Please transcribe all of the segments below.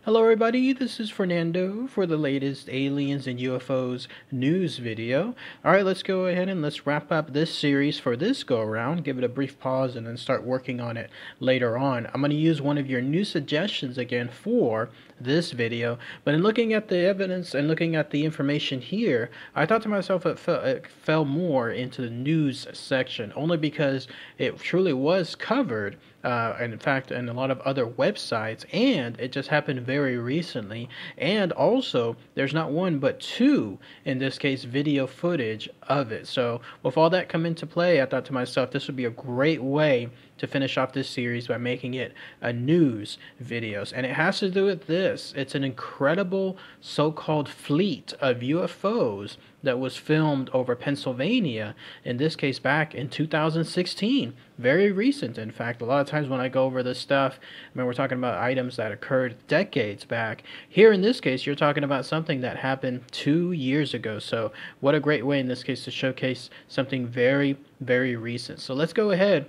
Hello everybody, this is Fernando for the latest Aliens and UFOs news video. Alright, let's go ahead and let's wrap up this series for this go around, give it a brief pause and then start working on it later on. I'm going to use one of your new suggestions again for this video, but in looking at the evidence and looking at the information here, I thought to myself it fell more into the news section, only because it truly was covered and in fact in a lot of other websites, and it just happened very recently. And also there's not one but two, in this case, video footage of it. So with all that come into play, I thought to myself this would be a great way to finish off this series by making it a news videos. And it has to do with this. It's an incredible so-called fleet of UFOs that was filmed over Pennsylvania, in this case back in 2016. Very recent, in fact. A lot of times when I go over this stuff, I mean, we're talking about items that occurred decades back. Here in this case, you're talking about something that happened 2 years ago. So what a great way in this case to showcase something very, very recent. So let's go ahead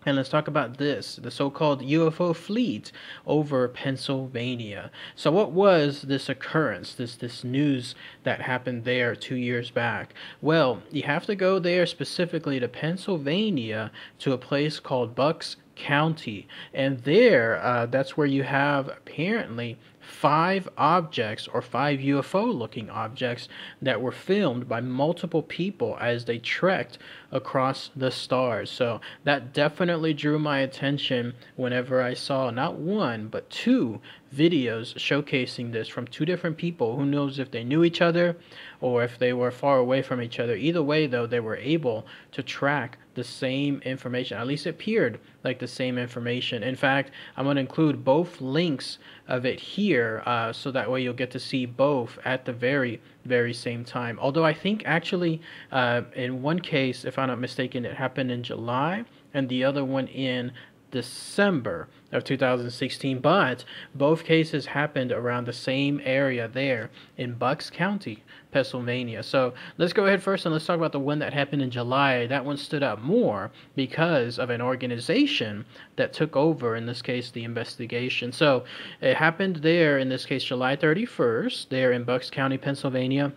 and let's talk about this, the so-called UFO fleet over Pennsylvania. So what was this occurrence, this news that happened there 2 years back? Well, you have to go there specifically to Pennsylvania, to a place called Bucks County. And there, that's where you have apparently 5 objects, or 5 UFO looking objects, that were filmed by multiple people as they trekked across the stars. So that definitely drew my attention whenever I saw not one but 2 videos showcasing this from 2 different people. Who knows if they knew each other or if they were far away from each other. Either way though, they were able to track the same information. At least it appeared like the same information. In fact, I'm going to include both links of it here, so that way you'll get to see both at the very same time. Although I think actually in one case, if I'm not mistaken, it happened in July and the other one in December of 2016, but both cases happened around the same area there in Bucks County, Pennsylvania. So let's go ahead first and let's talk about the one that happened in July. That one stood out more because of an organization that took over, in this case, the investigation. So it happened there, in this case, July 31st, there in Bucks County, Pennsylvania.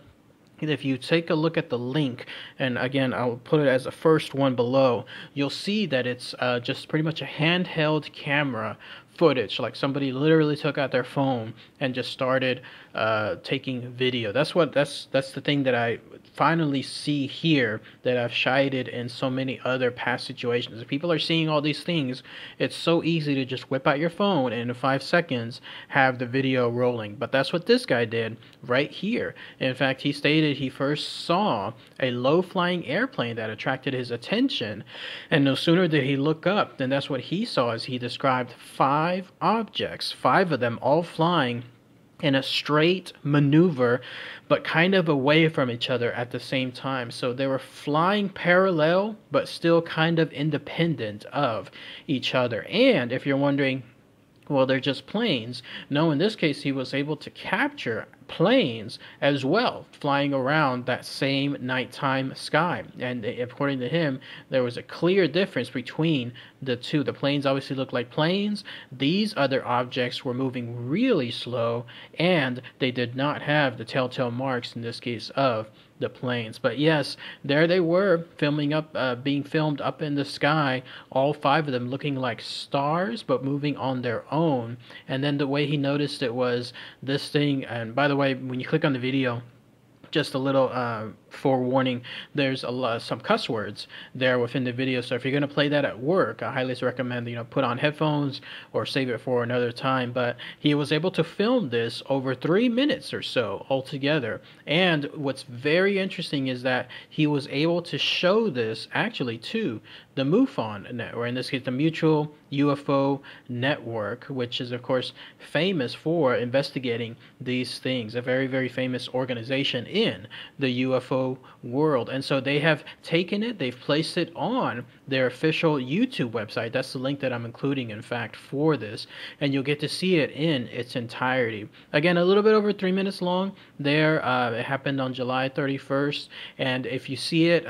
If you take a look at the link, and again, I'll put it as the first one below, you'll see that it's just pretty much a handheld camera footage, like somebody literally took out their phone and just started taking video. That's the thing that I finally see here, that I've cited in so many other past situations. If people are seeing all these things, it's so easy to just whip out your phone and in 5 seconds have the video rolling. But that's what this guy did right here. In fact, he stated he first saw a low-flying airplane that attracted his attention, and no sooner did he look up than that's what he saw, as he described 5 objects, 5 of them all flying in a straight maneuver, but kind of away from each other at the same time. So they were flying parallel, but still kind of independent of each other. And if you're wondering, well, they're just planes. No, in this case, he was able to capture planes as well, flying around that same nighttime sky. And according to him, there was a clear difference between the two. The planes obviously looked like planes. These other objects were moving really slow, and they did not have the telltale marks, in this case, of the planes. But yes, there they were, being filmed up in the sky, all 5 of them looking like stars but moving on their own. And then the way he noticed it was this thing, and by the way, when you click on the video, just a little forewarning, there's some cuss words there within the video, so if you're going to play that at work, I highly recommend put on headphones or save it for another time. But he was able to film this over 3 minutes or so altogether. And what's very interesting is that he was able to show this actually to the MUFON network, or in this case the Mutual UFO Network, which is of course famous for investigating these things, a very famous organization in the UFO world. And so they have taken it, they've placed it on their official YouTube website. That's the link that I'm including, in fact, for this, and you'll get to see it in its entirety. Again, a little bit over 3 minutes long there. It happened on July 31st, and if you see it,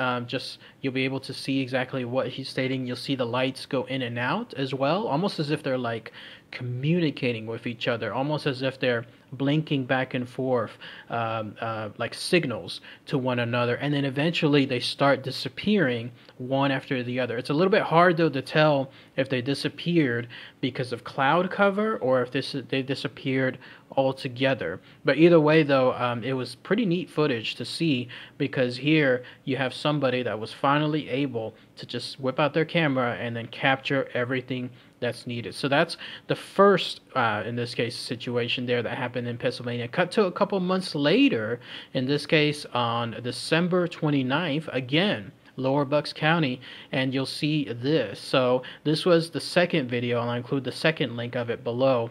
you'll be able to see exactly what he's stating. You'll see the lights go in and out as well, almost as if they're like communicating with each other, almost as if they're blinking back and forth, like signals to one another, and then eventually they start disappearing one after the other. It's a little bit hard though to tell if they disappeared because of cloud cover or if they disappeared altogether. But either way though, it was pretty neat footage to see, because here you have somebody that was finally able to just whip out their camera and then capture everything that's needed. So that's the first, in this case, situation there that happened in Pennsylvania. Cut to a couple months later, in this case on December 29th, again, Lower Bucks County, and you'll see this. So this was the second video. I'll include the second link of it below.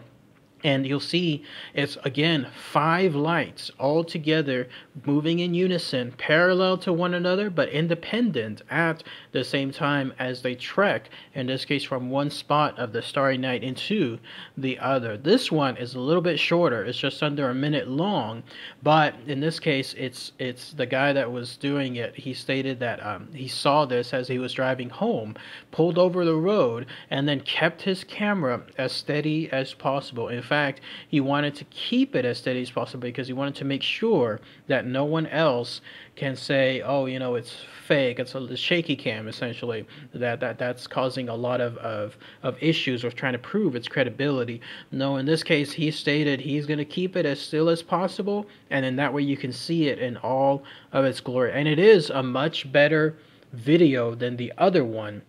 And you'll see it's, again, 5 lights all together moving in unison, parallel to one another, but independent at the same time as they trek, in this case, from one spot of the starry night into the other. This one is a little bit shorter. It's just under a minute long, but in this case, it's the guy that was doing it. He stated that he saw this as he was driving home, pulled over the road, and then kept his camera as steady as possible. In fact, he wanted to keep it as steady as possible because he wanted to make sure that no one else can say, oh, you know, it's fake, it's a shaky cam, essentially, that's causing a lot of issues with trying to prove its credibility. No, in this case, he stated he's going to keep it as still as possible, and then that way you can see it in all of its glory. And it is a much better video than the other one.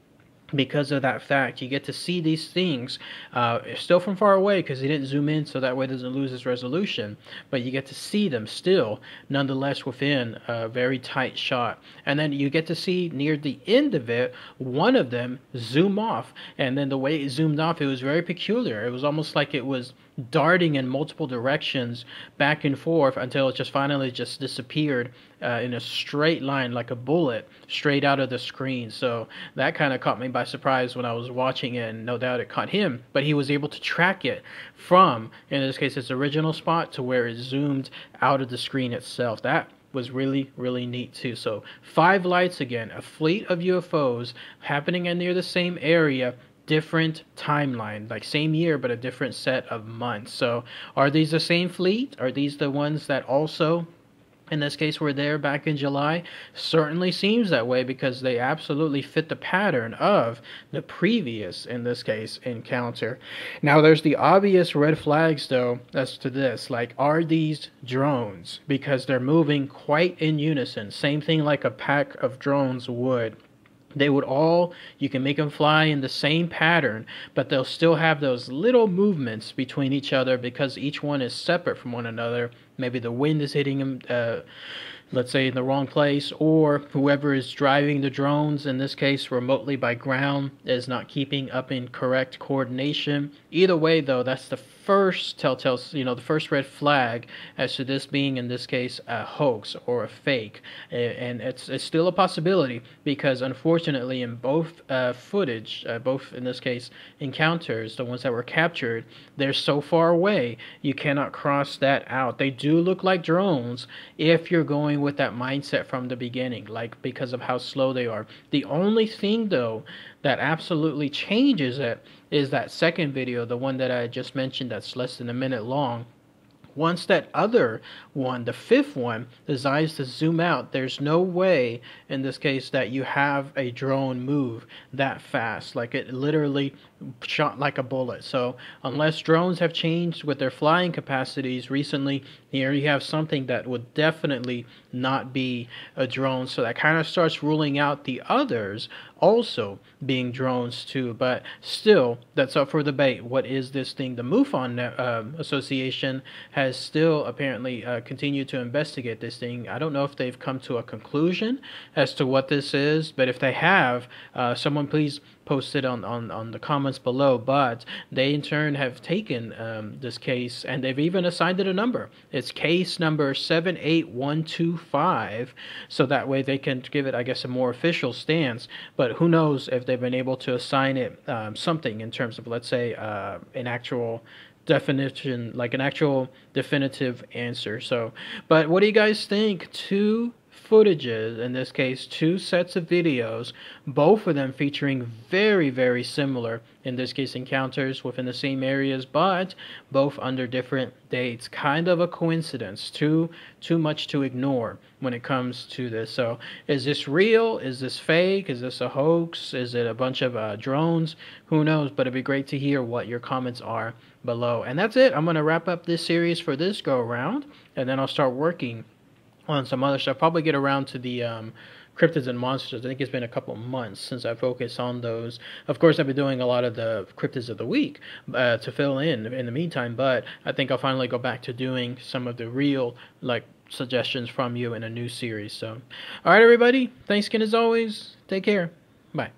Because of that fact, you get to see these things still from far away, because he didn't zoom in so that way it doesn't lose its resolution, but you get to see them still nonetheless within a very tight shot. And then you get to see near the end of it one of them zoom off, and then the way it zoomed off, it was very peculiar. It was almost like it was darting in multiple directions back and forth until it just finally just disappeared in a straight line, like a bullet, straight out of the screen. So that kind of caught me by surprise when I was watching it, and no doubt it caught him, but he was able to track it from, in this case, its original spot to where it zoomed out of the screen itself. That was really, really neat too. So 5 lights again, a fleet of UFOs happening in near the same area, different timeline, like same year but a different set of months. So are these the same fleet? Are these the ones that also, in this case, were there back in July? Certainly seems that way, because they absolutely fit the pattern of the previous, in this case, encounter. Now there's the obvious red flags though as to this, like, are these drones? Because they're moving quite in unison, same thing like a pack of drones would. They would all, you can make them fly in the same pattern, but they'll still have those little movements between each other because each one is separate from one another. Maybe the wind is hitting them, let's say, in the wrong place, or whoever is driving the drones, in this case remotely by ground, is not keeping up in correct coordination. Either way though, that's the first telltale, the first red flag as to this being, in this case, a hoax or a fake. And it's still a possibility, because unfortunately in both footage, both, in this case, encounters, the ones that were captured, they're so far away you cannot cross that out. They do look like drones if you're going with that mindset from the beginning, like, because of how slow they are. The only thing though that absolutely changes it is that second video, the one that I just mentioned, that's less than a minute long. Once that other one, the 5th one, decides to zoom out, there's no way, in this case, that you have a drone move that fast. Like, it literally shot like a bullet. So unless drones have changed with their flying capacities recently, here you have something that would definitely not be a drone. So that kind of starts ruling out the others also being drones too. But still, that's up for debate. What is this thing? The MUFON Association has still apparently continued to investigate this thing. I don't know if they've come to a conclusion as to what this is, but if they have, someone please post it on the comments below. But they in turn have taken this case, and they've even assigned it a number. It's case number 78125, so that way they can give it, I guess, a more official stance. But who knows if they've been able to assign it something in terms of, let's say, an actual definition, like an actual definitive answer. So, but what do you guys think? 2 footages, in this case 2 sets of videos, both of them featuring very, very similar, in this case, encounters within the same areas, but both under different dates. Kind of a coincidence. Too much to ignore when it comes to this. So is this real? Is this fake? Is this a hoax? Is it a bunch of drones? Who knows? But it'd be great to hear what your comments are below. And that's it. I'm going to wrap up this series for this go around, and then I'll start working on some other stuff. Probably get around to the cryptids and monsters. I think it's been a couple months since I focused on those. Of course, I've been doing a lot of the cryptids of the week to fill in the meantime, but I think I'll finally go back to doing some of the real, like, suggestions from you in a new series. So, all right, everybody. Thanks again as always. Take care. Bye.